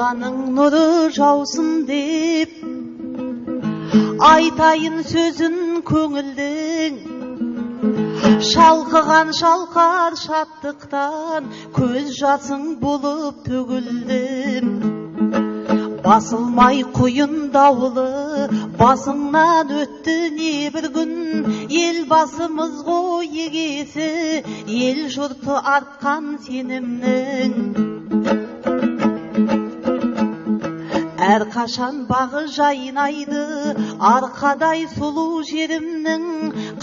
Алланың нұры жаусын деп айтайын сөзін көңілдің, шалқыған шалқар шаттықтан көз жасың болып төгілдім. Басылмай құйын дауылы басыңнан өтті не бір күн, ел басымыз ғой егесі, ел жұрты артқан сенімнің. Әрқашан бағы жайнайды арқадай сұлу жерімнің,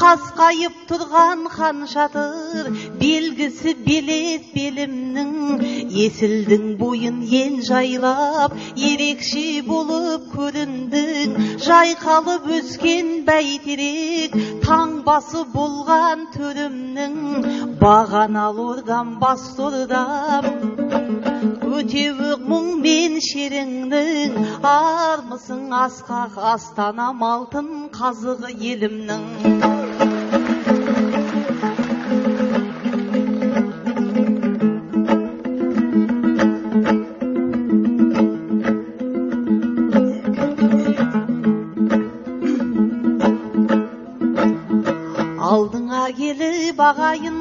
қасқайып тұрған хан шатыр белгісі белет белімнің. Есілдің бойын ен жайлап ерекше болып көріндің, жайқалып өскен бәйтерек таңбасы болған төрімнің. Бағаналы ордам басты ордам, өтеуік мұң мен шеріңнің, армысың асқақ астанам алтын қазығы елімнің. Алдыңа келіп ағайын,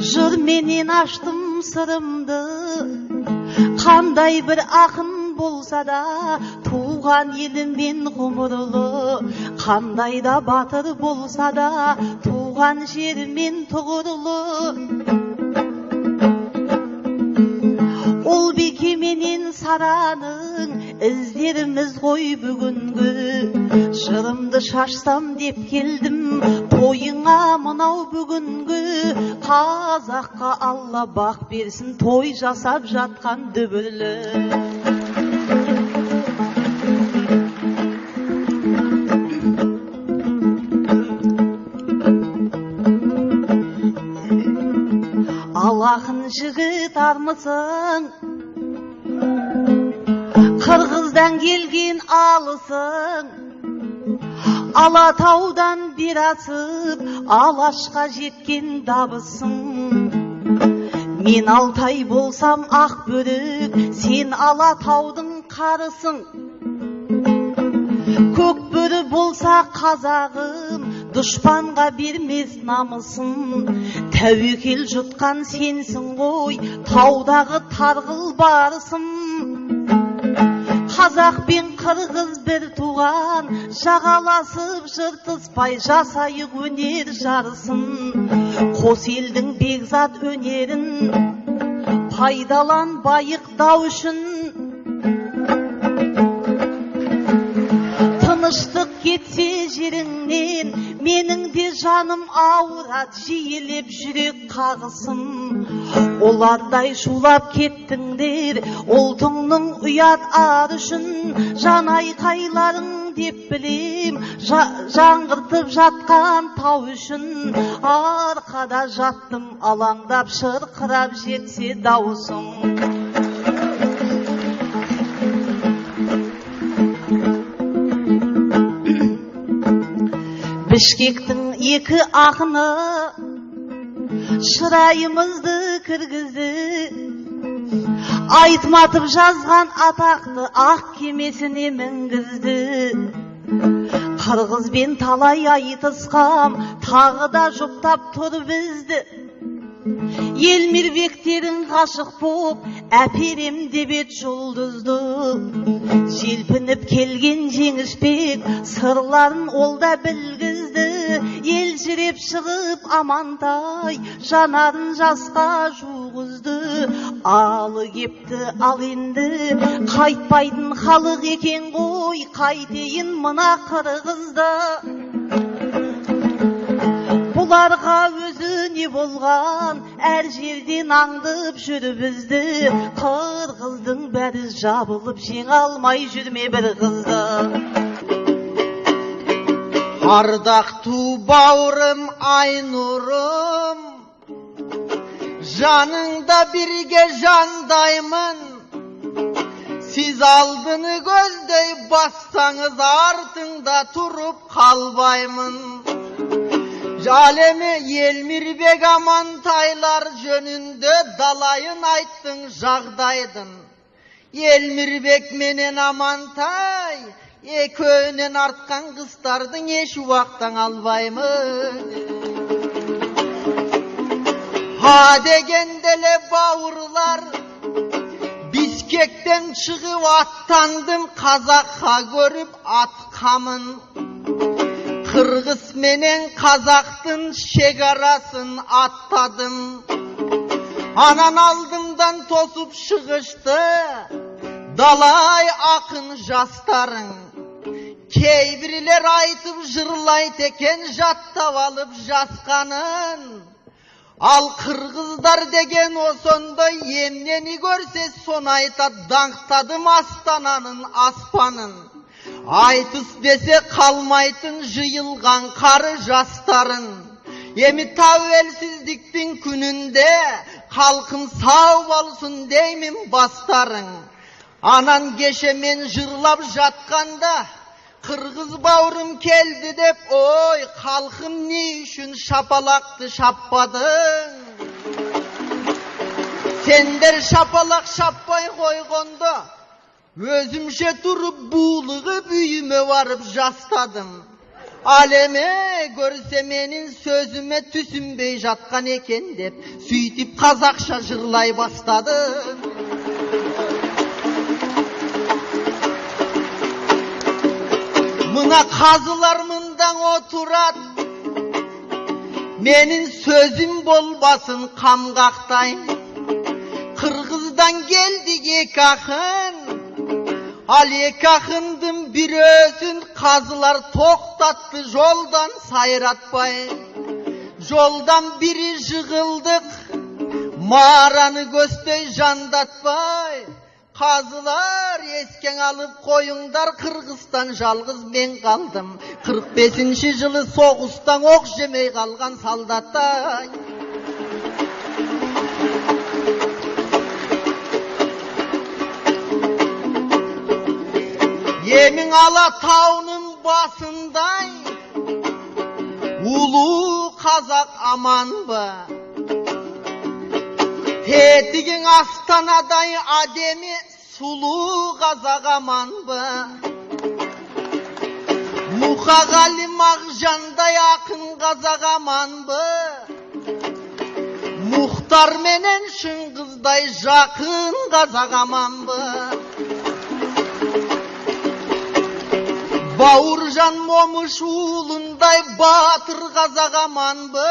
жыр менен аштым сырымды. Қандай бір ақын болса да туған елімен ғұмырлы, қандай да батыр болса да туған жермен тұғырлы. Ол беке менен сараның іздеріміз ғой бүгінгі, жырымды шашсам деп келдім тойыңа мынау бүгінгі. Қазаққа Алла бақ берсін той жасап жатқан дүбірлі. Ал ақын жігіт армысың, Қырғыздан келген алысың, Алатаудан бер асып Алашқа жеткен дабысың. Мен Алтай болсам ақ бөрік, сен Алатаудың қарысың. Көк бөрі болса қазағым, дұшпанға бермес намысын. Тәуекел жұтқан сенсің ғой, таудағы тарғыл барысың. Қазақ пен қырғыз бір туған, жағаласып жыртыспай жасайық өнер жарысын. Қос елдің бекзат өнерін пайдалан байықтау үшін. Тыныштық кетсе жеріңнен, менің де жаным ауырат, жиілеп жүрек қағысын. Олардай шулап кеттіңдер, ұлтыңның ұят ар үшін. Жан айқайларың деп білем, жаңғыртып жатқан тау үшін. Арқада жаттым алаңдап, шырқырап жетсе дауысың. Бішкектің екі ақыны шырайымызды кіргізді, айтматып жазған атақты ақ кемесіне мінгізді. Қырғызбен талай айтысқам, тағы да жұптап тұр бізді. Ел мирбектерін ғашық боп, әперем деп ет жұлдызды. Желпініп келген жеңішбек, сырларын ол да білгізді. Елжіреп шығып Амантай, жанарын жасқа жуғызды. Алы кепті ал енді, қайтпайтын халық екен ғой, қайтейін мына қырғызды. Бұларға өзі не болған, әр жерден аңдып жүр бізді. Қырғыздың бәрі жабылып, жеңе алмай жүрме бір қызды. Ардақту бауырым Айнұрым, жаныңда бірге жандаймын. Сіз алдыны көздей бассаңыз, артыңда тұрып қалбаймын. Жалеме Елмирбек Амантайлар жөнінде далайын айттың жағдайдың. Elmirbek menen Amantay ekөөнен артқан қыздардың еш уақыттан албаймын. Ha degendele bavurlar, Bişkekten çıkıp attandım, Kazakha görüp atkamın. Kırgız menen Kazaktın şegarasın attadım. Anan aldımdan tosup çıkıştı, Dalay akın jastarın. Keybiriler aytıp jırlayt eken, Jattap alıp jaskanın. Al Kırgızlar degen o sonda yemneni görse son ayta danktadım Astananın aspanın. Aytыс dese kalmaytın jıyılgan karı jastarın. Emi tavvelsizliktin gününde halkın sağ bolsun deymin bastarın. Anan geçemen jırlap jatkanda Kırgız bavrum keldi dep, oy halkım ne üçün şapalaktı şappadın. Sender şapalak şappay koygonda, özümşe durup buğuluğu büyüme varıp jastadım. Aleme görse menin sözüme tüsünbey jatkan eken dep, süйтip Kazakça jırlay bastadım. Mına kazılar mından oturat, menin sözüm bolbasın kamgaktay. Kırgızdan geldik ek akın, al ek akındım bir özün, kazılar toktattı joldan sayratpay. Joldan biri jığıldık, mağaranı göstöy jandatpay. Kazılar esken alıp koyundar, Kırgızstan жалғыз ben kaldım. 45. Жылы soğustan ok jemey kalgan saldattay. Yemin Alatağ'ının basınday, ulu Kazak aman mı? Tetigin Astana'day ademi sulu Kazak aman mı? Muhagali Mağjan'day akın Kazak aman mı? Muhtar menen Şıngız'day jakın Kazak aman mı? Bavurjan Momuş uğlunday batır Kazak aman mı?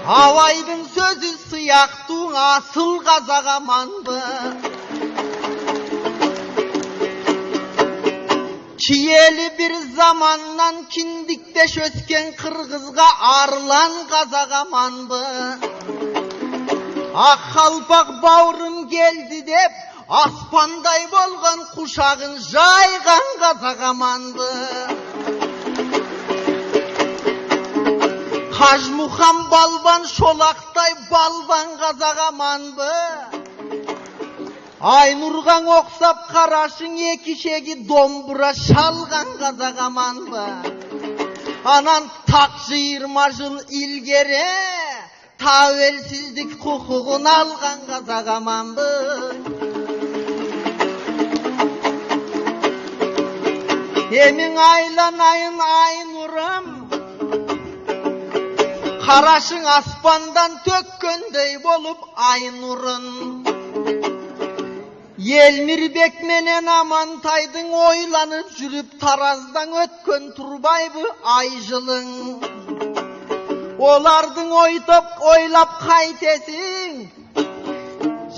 Havaydın sözü sıyaktun asıl Kazak aman mı? Kiyeli bir zamandan kindikteş ösken Kırgızga arılan Kazak aman mı? Akhalpak bavrum geldi dep, aspanday bolgan kuşağın jaygan Kazak aman mı? Kajmuham balban şolaktay balban Kazak aman mı? Aynurgan oksap karaşın ekişegi dombura şalgan Kazak aman mı? Anan tak 20 jıl ilgere tavelsizlik hukukun algan Kazak aman mı? Emin aylanayın Aynurum, karaşın aspandan tökkөndöy bolup Aynurun. Elmirbek menen Amantaydın oylanıp jürüp Tarazdan ötkön turbaybı ayjılın. Olardın oytop oylap kaytesin,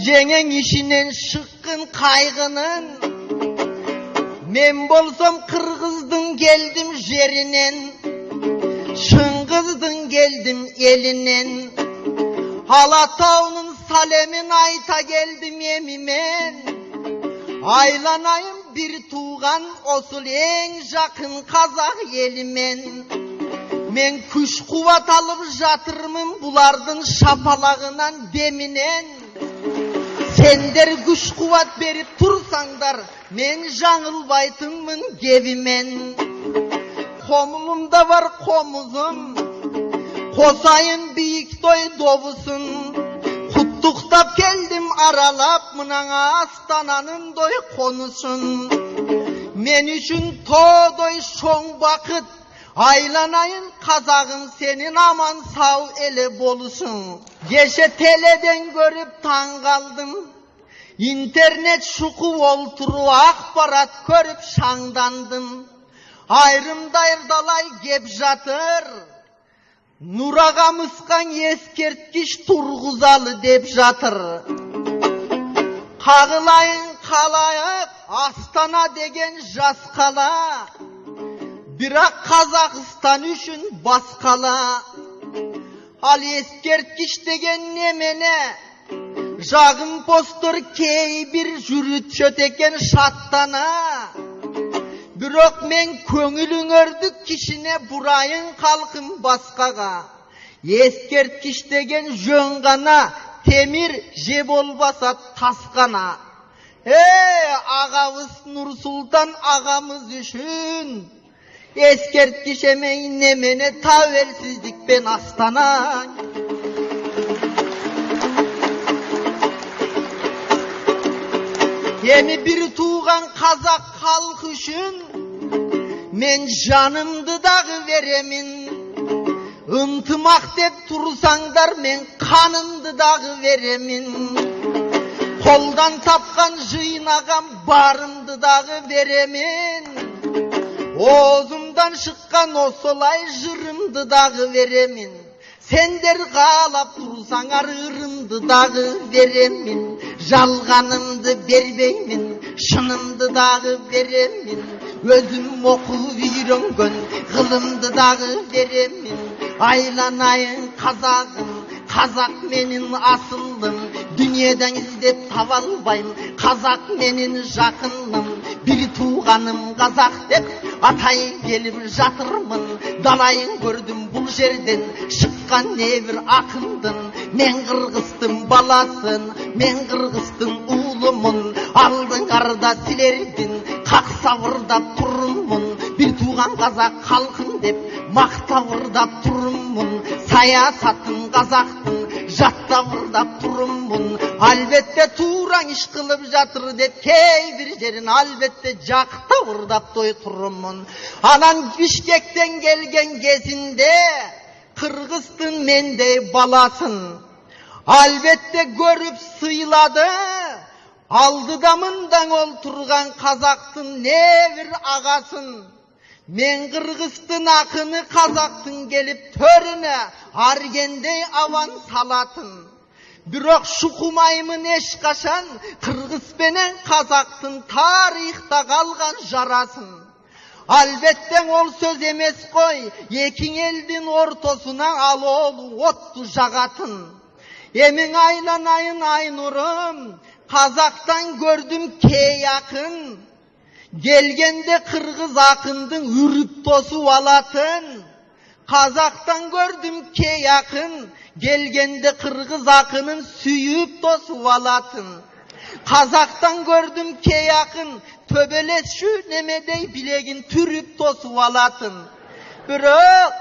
jеңең işinen şıkkın kaygının. Men bolsam Kırgızdın geldim jerinen, Şıngızdın geldim elinen. Alatağ'ın salemin ayta geldim yemimen. Aylanayım bir tuğan osul en jakın Kazak elimen. Men kuş kuvat alıp jatırmın bulardın şapalağınan deminen. Sender güç kuvat berip tursangdar, men жаңылбайтынмын gevimen. Komulumda var komuzum, kosayın büyük doy dovusun. Kuttuktap geldim aralap mınana astananın doy konusun. Men üçün to'doy şoň bakıt, aylanayın kazağın senin aman sağ ele bolusun. Geçe teleden görüp tan kaldım, internet şukup olturup akbarat görüp şangdandım. Ayrımdaydalay gep jatır, Nuraga mıskan eskertkiş turguzalı dep jatır. Kağılayın kalayık Astana degen jas kala, birak Kazakistan üçün baskala. Al eskertkiş degen nemene, jagın postur key bir jürüt çöteken şattana. Bürok men köngülün ördük kişine burayın kalkın baskaga. Eskertkiş degen jön gana, temir jeb olbasa taskana. Ağamız Nur Sultan ağamız üçün, eskertkiş emeğin nemene taversizlik ben astana. Yeni bir tuğan Kazak halkı üçün, men canımdı dağı veremin. Intımak dep tursangdar men kanımdı dağı veremin. Koldan tapkan jıynagam barımdı dağı veremin. Ozumdan şıkkan osolay jırımdı dağı veremin. Sender galap tursaňar ırımdı dağı veremin. Jalganımdı berbeymin, şınımdı dağı veremin. Özüm okup ýürengön gılımdı dağı veremin. Aylanayın kazağım, Kazak menin asıllım, dünyadan izdep tavalbayım, Kazak menin jakınlım, bir tuğanım Kazak dep atayın gelip jatırmın. Dalayın gördüm bul жерden şıkkan nevir akındın. Men Kırgızstın balasın, men Kırgızstın uğlumun, aldın arda silerdin, kak savırdap turummun. Bir tuğan Kazak halkın dep maktavırdap turummun. Sayasatın Kazaktın, jattavırdap turummun. Albette tuğran iş kılıp jatır dep key bir jerin, albette jaktavırdap doy turummun. Anan Bişkekten gelgen gezinde, Kırgızstın mende balasın. Albette görüp sıyladı, aldı damından olturgan Kazaktın nevir ağasın. Men Kırgızstın akını Kazaktın gelip törüne argendey avan salatın. Bürok şukumaymın eşkaşan, Kırgız benen Kazaktın tarihta kalgan jarasın. Albetten ol söz emes koy, ekin eldin ortosuna al oğlu ottu jagatın. Emin aylanayın Aynurum, Kazaktan gördüm key yakın. Gelgende Kırgız akındın ürüp tosu alatın. Kazaktan gördüm key yakın, gelgende Kırgız akının süyüp tosu alatın. Kazaktan gördüm key yakın, töbeles şu nemedey bilegin türüp tosu alatın. Bürok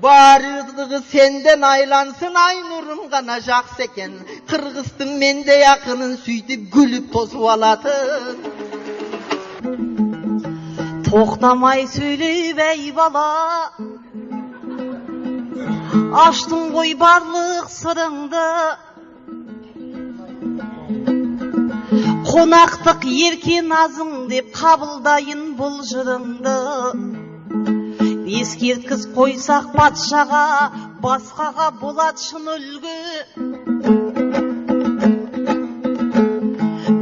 barıdığı senden aylansın Aynurum gana jakseken, Kırgızstın mende yakının süydüp gülüp tosu alatın. Toxtamay söylep ey bala, açtın koy barlık sırыңды. Konaktık yerken azın dep kabıldayın bul jırыңды. Eskерткіз koysak patşaga, baskaga bolat şın үлgü.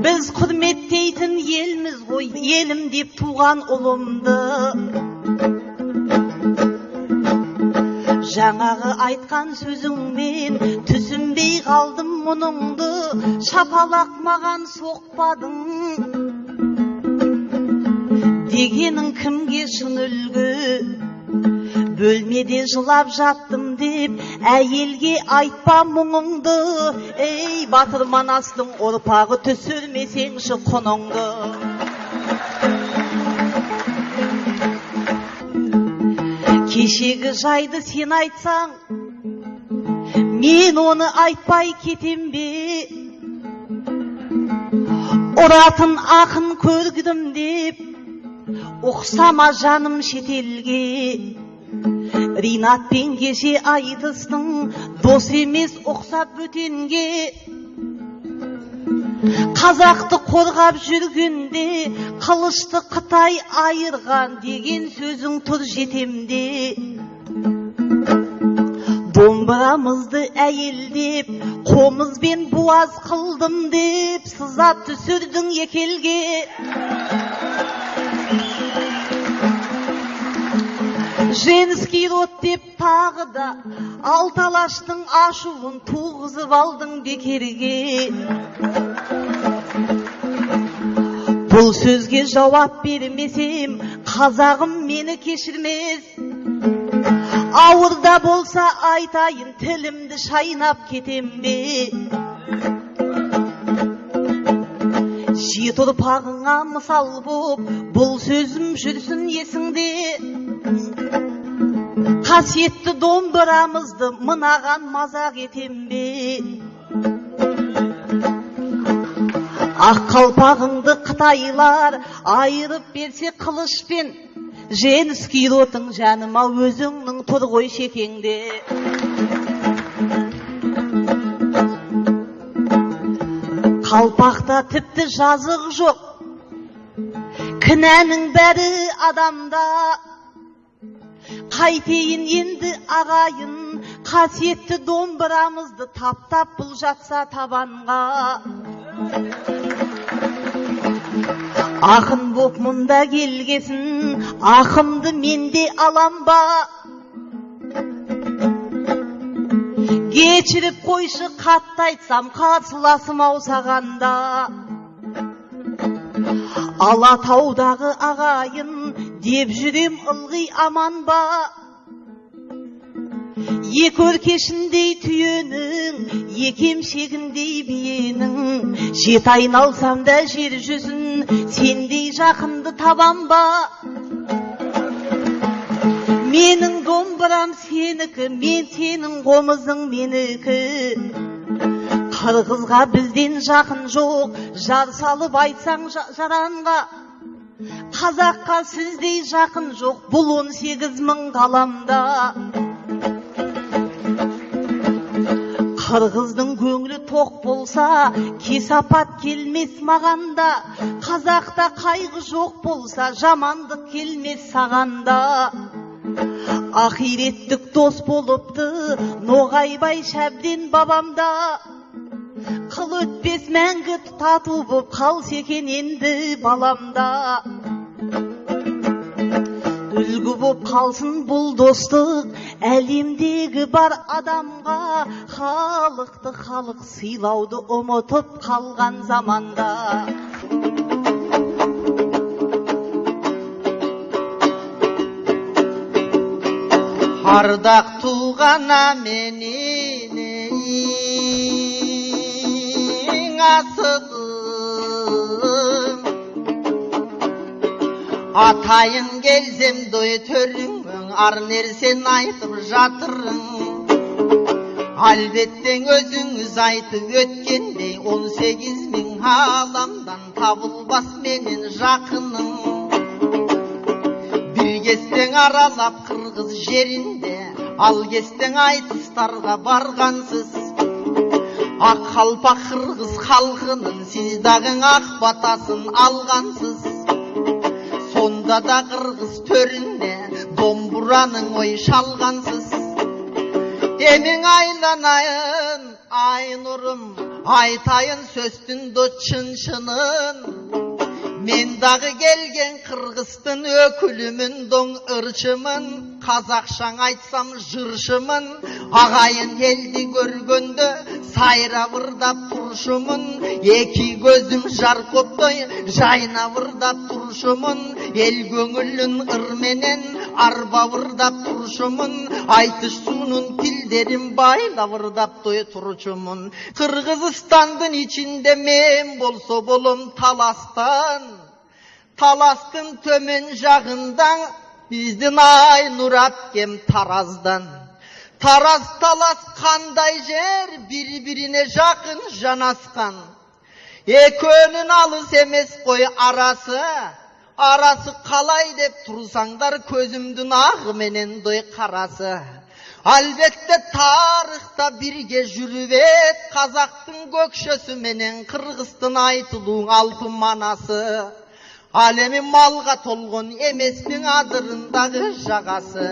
Biz hürmetteytin elimiz koy, elim dep tuğan ulumды. Жаңағы айтқан сөзіңмен түсінбей қалдым мұныңды, шапалақ маған соқпадың. Дегенің кімге шын үлгі? Бөлмеде жылап жаттым деп, әйелге айтпа мұңыңды. Ей, батыр манастың ұрпағы түсірмесеңші құныңды. Кешегі жайды сен айтсаң, мен оны айтпай кетем бе? Ұратын ақын көргідім деп ұқсама жаным шетелге. Ринатпен кеше айтыстың дос емес ұқсап бөтенге. Қазақты қорғап жүргенде қылышты Қытай айырған деген сөзің тұр жетемде. Домбырамызды әйелдеп қомызбен буаз қылдым деп сызат түсірдің екелге. Женский род деп тағы да алталаштың ашуын туғызып алдың бекерге. Бұл сөзге жауап бермесем, қазағым мені кешірмес. Ауырда болса айтайын, тілімді шайнап кетем бе. Жет ұрпағыңа мысал боп, бұл сөзім жүрсін есіңде. Қасиетті домбырамызды мынаған мазақ етем бе. Ақ қалпағыңды Қытайлар айырып берсе қылышпен, Женский ротың жаныма өзіңнің тұр ғой шекеңде. Қалпақта тіпті жазық жоқ, кінәнің бәрі адамда. Қайтейін енді ағайын, қасиетті домбырамызды таптап бұл жатса табанға. Ақын боп мұнда келгесін, ақымды менде алам ба. Кешіріп қойшы қатты айтсам, қарсыласым аусағанда. Алатаудағы ағайын деп жүрем ылғи аман ба. Екі өркешіндей түйенің, екі емшегіндей биенің, жет айналсам да жер жүзін, сендей жақынды табам ба. Менің домбырам сенікі, мен сенің қомызың менікі. Қырғызға бізден жақын жоқ, жар салып айтсаң жаранға. Қазаққа сіздей жақын жоқ, бұл 18 мың ғаламда. Қырғыздың көңілі тоқ болса, кесапат келмес мағанда. Қазақта қайғы жоқ болса, жамандық келмес сағанда. Ақиреттік дос болыпты, Ноғайбай Шәбден бабамда. Қыл өтпес мәңгі тату боп қалса екен енді баламда. Үлгі боп қалсын бұл достық, әлемдегі бар адамға. Халықты халық сыйлауды ұмытып қалған заманда. Ардақ туғана менің асылым, атайын келсем дой төріңің, ар нәрсен айтып жатырың. Әлбеттен өзіңіз айтып өткендей, 18 мың ғаламдан табылбас менен жақының. Bir кестен аралап Қырғыз жерінде, ал кестен айтыстарға барғансыз. Ақ қалпақ Қырғыз халқының сіздағың ақ батасын алғансыз. Сонда да Қырғыз төрінде домбыраның ой шалғансыз. Емің айланайын, ай нұрым, айтайын сөздің чын-шынын. Мен дағы келген Қырғызстың өкілімін, доң ырчымын, қазақшаң айтсам жыршымын. Ағайын елді көргенді сайра вырдап тұршымын. Екі көзім жар көптой жайна вырдап тұршымын. Ел көңілін ырменен арба вырдап тұршымын. Айтыш суның тілдерін байла вырдап той тұршымын. Қырғызстандың içinde мен болса болым Таластан. Таластың төмен жағындан біздің ай нұр әпкем Тараздан. Тараз талас қандай жер, бір-біріне жақын жанасқан. Ekönün alыс емес қой арасы. Арасы қалай деп тұрсаңдар көзімдің ағы менен дой қарасы. Әлбетте тарихта бірге жүріп ет, қазақтың көкшесі менен қырғыздың айтылуың алтын манасы. Алеми малға толған еместің адырындағы жағасы.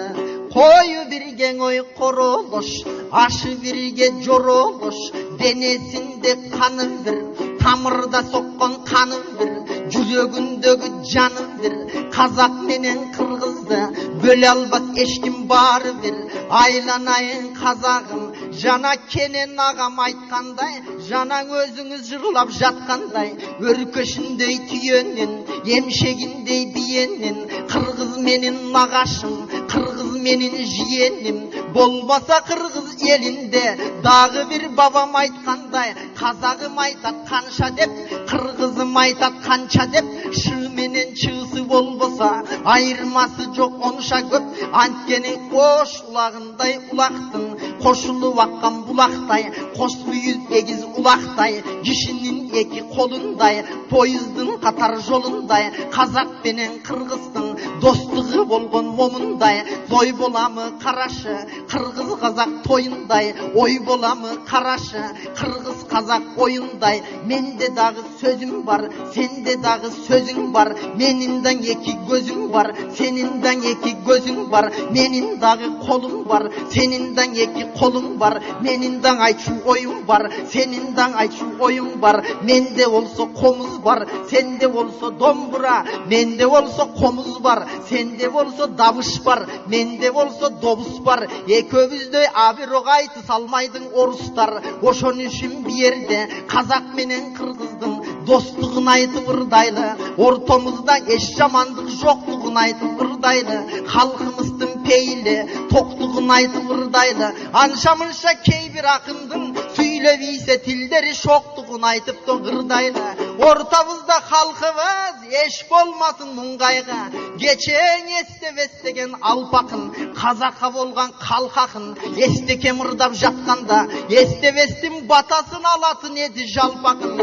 Қойы бірген ой қоролош, ашы бірге жоролош, денесінде қаным бір, тамырда соққан қаным бір, жүрегіндегі жаным бір. Қазақ менен қырғызды бөле албас ешкім бары бір. Айланайын қазағым, жана кенен ағам айтқандай, жанаң өзіңіз жырлап жатқандай, өркөшіндей түйеннен, емшегіндей биеннен, қырғыз менен нағашым, қырғыз менен жиенім, болмаса қырғыз елінде, дағы бір бабам айтқандай, қазағым айтат қанша деп, қырғызым айтат қанша деп, шы менен чысы болбоса, айырмасы жоқ онша көп, анткени қош улағындай улақтың, қошылып аққан бұлақтай, қос мүйіз егіз улақтай, кишінің екі қолындай, пойыздың қатар жолындай, қазақ пенен қырғыздың достығы болған момындай, той боламы қарашы, қырғыз қазақ тойындай, ой боламы қарашы, қырғыз қазақ ойындай. Менде дағы сөзім бар, сенде дағы сөзің бар, меніңдің екі көзің бар, сеніңдің екі көзің бар, менің дағы қолым бар, сеніңдің екі қолым бар, меніңдің айтшу ойым бар, сеніңдің айтшу ойым бар. Менде олса қомыз бар, сенде олса домбыра, менде олса қомыз бар, сенде олса дабыш бар, менде олса добыс бар. Екеумізде абырой айтыс алмайдың орыстар. Ошон үшін берде қазақ менен қырғыздың достығын айтып ырдайлы, ортамызда еш жамандық жоқтығын айтып ырдайлы, халқымыздың пейілі тоқтығын айтып ырдайлы. Анша-мынша кейбір ақындың сөйлеп исе тілдері шоқтығын айтып ырдайлы. Ортамызда халқымыз еш болмасын мұңғайға, кечең естеп-естеген алпақын, қазаққа болған қалқақын, естекем ырдап жатқанда, естеп-естім батасын алатын еді жалпақын.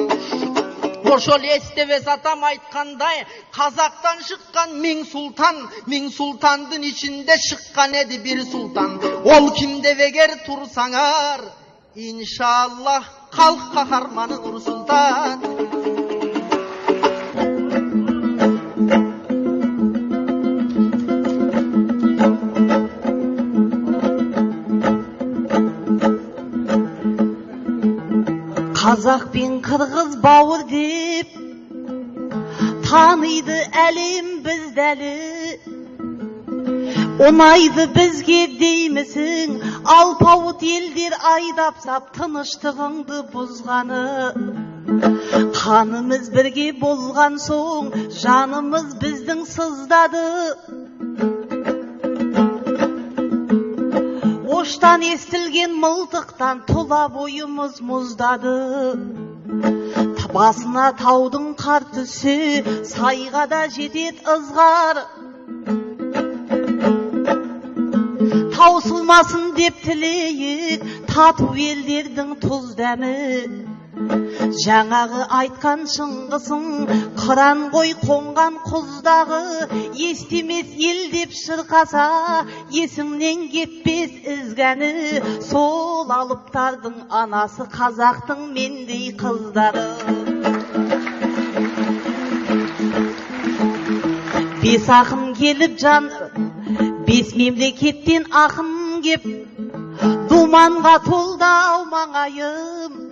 Ошол естебес атам айтқандай, қазақтан шыққан мың сұлтандың ішінде шыққан еді бір сұлтан. Ол кім деп егер тұрсаңар, иншаллах халық қаһарманы Нұрсұлтан. Қазақ пен қырғыз бауыр деп таниды әлем біздәлі. Онайды бізге деймісің, алпауыт елдер айдап сап тыныштығыңды бұзғаны. Қанымыз бірге болған соң, жанымыз біздің сыздады. Оштан естілген мылтықтан тұла бойымыз мұздады. Басына таудың қар түсі, сайға да жетет ызғар. Таусылмасын деп тілейік, тату елдердің тұз дәмі. Жаңағы айтқан шыңғысың, қыран қой қонған құздағы, естемес ел деп шырқаса, есіңнен кетпес ізгәні. Сол алыптардың анасы қазақтың мендей қыздары. Бес ақын келіп бес мемлекеттен ақын кеп, думанға толды ау маңайым.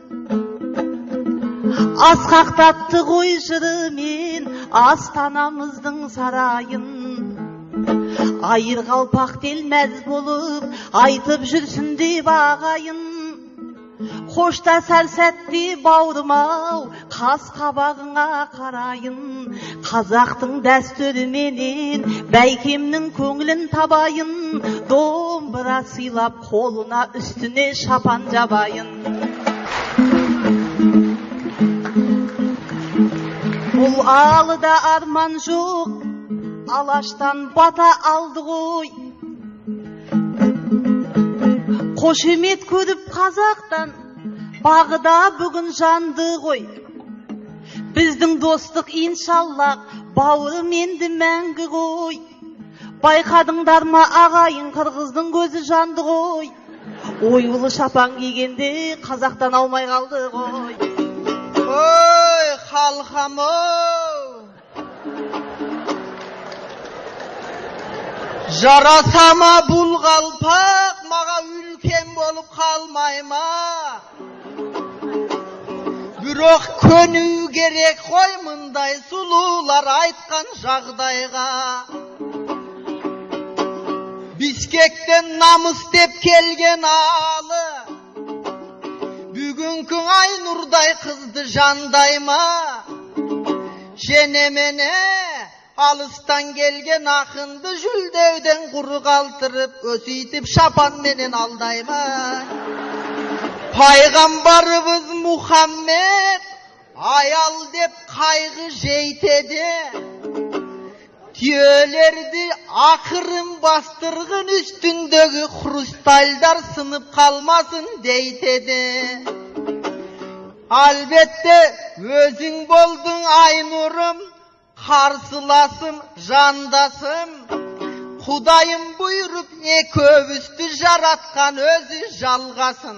Асқақтатты ғой жырымен астанамыздың сарайын. Айыр қалпақ телмәз болып айтып жүрсін деп ағайын. Қоштасар сәтте бауырмау, қас қабағыңа қарайын. Қазақтың дәстүріменен бәйкемнің көңілін табайын. Домбыра сыйлап қолына үстіне шапан жабайын. Бұл алыда арман жоқ, алаштан бата алды ғой. Қошемет көріп қазақтан, бағыда бүгін жанды ғой. Біздің достық иншаллах, бауырым енді мәңгі ғой. Байқадыңдар ма ағайын, қырғыздың көзі жанды ғой. Оюлы шапан кигенде қазақтан алмай қалды ғой. Ой, халқам-ау, жарасама бұл қалпақ, маға үлкен болып қалмай ма? Бирок көну керек қой мындай сұлулар айтқан жағдайға. Бишкектен намыс деп келген алы, бүгінгі Айнұрдай қызды жандай ма? Женемене алыстан келген ақынды жүлдеуден құр қалтырып, өсейтіп шапан менен алдай ма? Пайғамбарыбыз Мұхаммед аял деп қайғы жейтеді, түйелерді ақырын бастырғын үстіндегі хрустальдар сынып қалмасын дейтеді. Албетте өзің болдың Айнұрым, қарсыласым, жандасым. Құдайым бұйырып екеумізді жаратқан өзі жалғасын.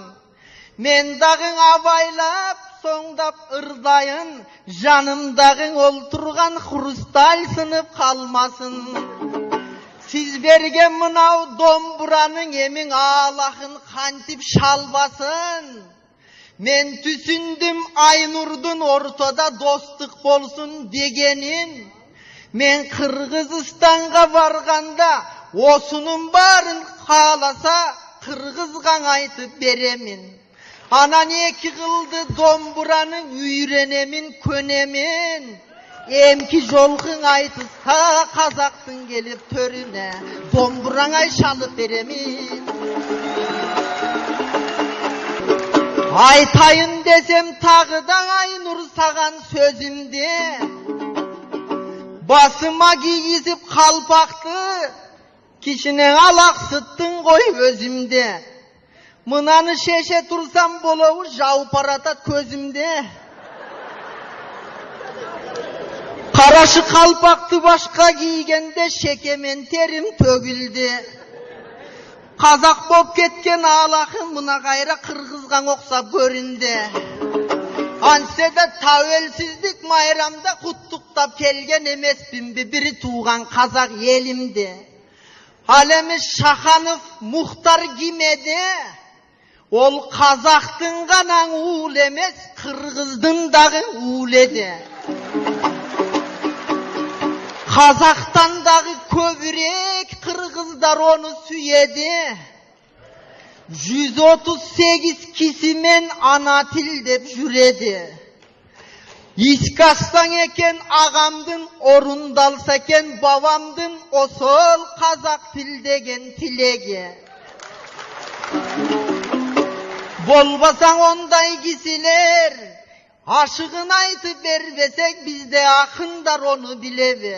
Мен дағың абайлап, соңдап ырдайын, жанымдағың ол тұрған хрусталь сынып қалмасын. Сіз берген мынау домбыраның емің алақын қантип шалбасын. Мен түсіндім Айнұрдың ортада достық болсын дегенін. Мен Қырғызстанға барғанда осының барын қаласа Қырғызға айтып беремін. Анан екі қылды домбыраның үйренемін, көнемін. Емки жолқың айтыста қазақтың келіп төріне домбыраңай шалып беремін. Айтайын десем тағыда Айнұр саған сөзімде, басыма кигізіп қалпақты кішіне алақсыттың ғой өзімде. Мынаны шеше тұрсам болуы жауып баратат көзімде. Қарашы қалпақты башқа кигенде шекемен терім төгілді. Қазақ боп кеткен алақын мына қайра Қырғызға оқсап көрінді. Анседе тәуелсіздік майрамда құттықтап келген емеспін бір туған қазақ елімде. Алеміз Шаханов Мұхтар кимеді. Ол қазақтың ғана уыл емес, Қырғыздың дағы уыл еді. Қазақтандағы көбірек қырғыздар оны сүйеді. 138 кісімен ана тіл деп жүреді. Искастан екен ағамдың, орындалса екен бабамдың, осыл қазақ тіл деген тілеге. Болбасаң ондай кісілер, ашығын айтып бербесек бізде ақындар оны білебе.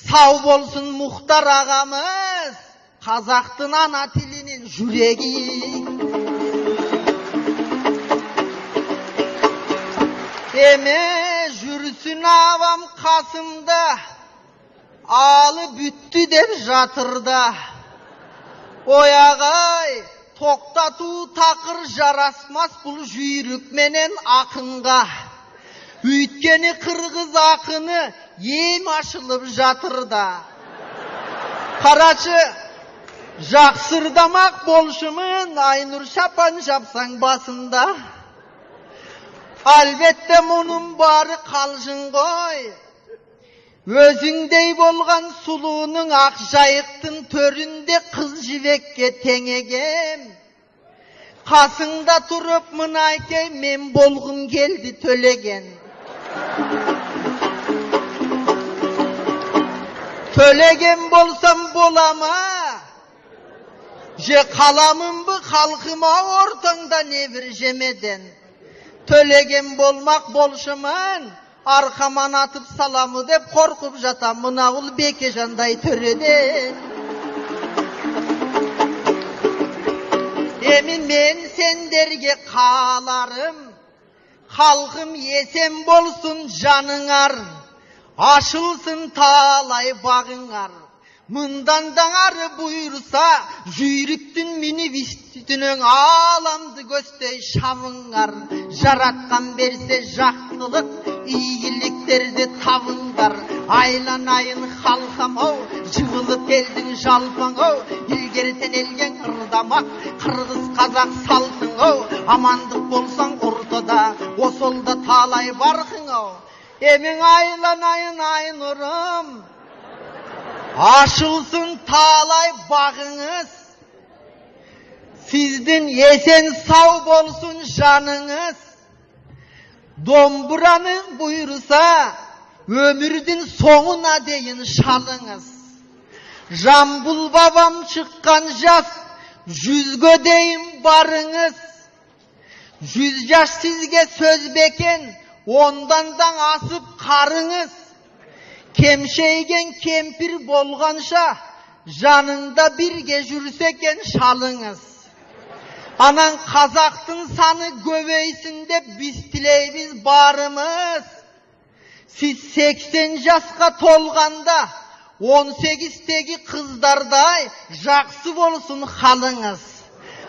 Сау болсын Мұхтар ағамыз, қазақтың ана тілінің жүрегі. Деме жүрсін авам қасымда, алы бүтті деп жатырда. Ой ағай, тоқтату тақыр жарасмас бұл жүйрік менен ақынға. Үйткені қырғыз ақыны ем ашылып жатырда. Қарашы, жақсырдамақ болшымын, Айнұр шапан жапсаң басында. Албетте мұның бары қалжың ғой. Өзіңдей болған сұлуының ақ жайықтың төрінде қыз жібекке теңегем. Қасыңда тұрып мұнайке мен болғым келді төлеген. Төлеген болсам болама, же қаламын бұ халқыма ортаңда не бір жемеден. Төлеген болмақ болшымын, арқаман атып саламы деп қорқып жатам мына ұл Бекежандай төреден. Емін мен сендерге қаларым, Halkım esen bolsun janıngар, aşılsın talay bağıngар. Mından dağarı buyursa, jüyrüktün minibüstünün alamdı göstey şavıngар. Jaratkan berse jaktılık, iyiliklerdi tavıngar. Aylanayın halkam o, jığılıp eldin jalpan o. İlgeriten elgen ırdamak, Kırgız Kazak saltın o. Amandık bolsan ortada, o solda talay barkın o. Emin aylanayın aynurum, aşılsın talay bağınız. Sizden yesen sağ bolsun janınız. Domburanın buyursa, ömürdün sonuna deyin şalınız. Jambul babam çıkkan jas, 100 deyin barınız. 100 yaş sizge söz beken, ondandan asıp karınız. Kemşeygen kempir bolganşa, janında birge jürseken şalınız. Anan Kazaktın sanı göveysin de biz tileybiz barımız. Siz 80 yaşka tolganda, 18'teki kızlarday jaksı bolsun halınız.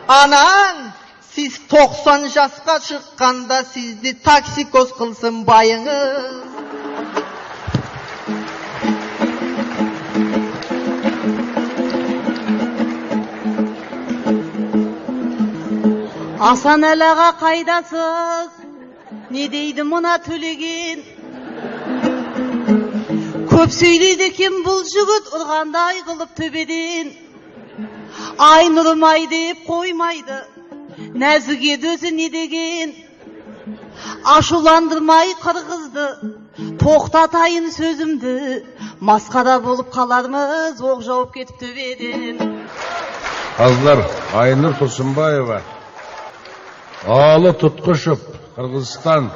Anan, siz 90 yaşka çıkkanda sizdi taksikoz kılsın bayınız. Асан Alağa kaydasız, ne deydi mına tülegen? Köp söyleydi kim bul jigit, ırganday kılıp töbeden. Aynurum ay deyip koymaydı, Nazike dözü ne degen? Aşulandırmay Kırgızdı, toktatayın sözümdü. Maskara bolup kalarmız, oq jaup ketip töbeden. Hazlar Aynur Tosunbayeva, Ağlı Tutkuşup, Kırgızistan.